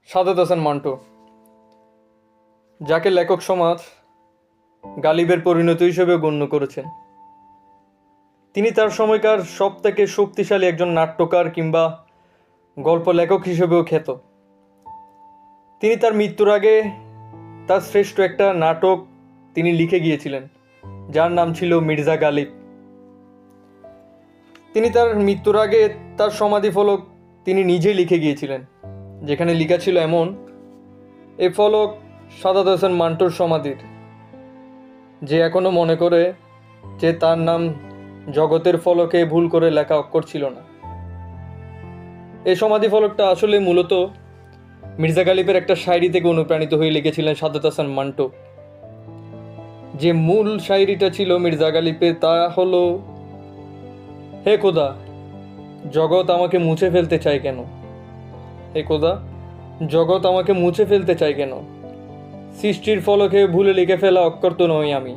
সাদাত হাসান মান্টো, যাকে লেখক সমাজ গালিবের পরিণত হিসেবে গণ্য করেছেন। তিনি তার সময়কার সবথেকে শক্তিশালী একজন নাট্যকার কিংবা গল্প লেখক হিসেবেও খ্যাত। তিনি তার মৃত্যুর আগে তার শ্রেষ্ঠ একটা নাটক তিনি লিখে গিয়েছিলেন, যার নাম ছিল মির্জা গালিব। তিনি তার মৃত্যুর আগে তার সমাধি ফলক তিনি নিজেই লিখে গিয়েছিলেন, যেখানে লেখা ছিল এমন: এ ফলক সাদাত হাসান মান্টোর সমাধির, যে এখনো মনে করে যে তার নাম জগতের ফলকে ভুল করে লেখা অক্ষর ছিল না। এই সমাধি ফলকটা আসলে মূলত মির্জা গালিবের একটা শায়রি থেকে অনুপ্রাণিত হয়ে লিখেছিলেন সাদাত হাসান মান্টো। যে মূল শায়রিটা ছিল মির্জা গালিবের তা হলো: হে খোদা, জগৎ আমাকে মুছে ফেলতে চায় কেন? হে খোদা, জগৎ আমাকে মুছে ফেলতে চায় কেন? সৃষ্টির ফলকে ভুলে লিখে ফেলা অক্ষর তো নই আমি।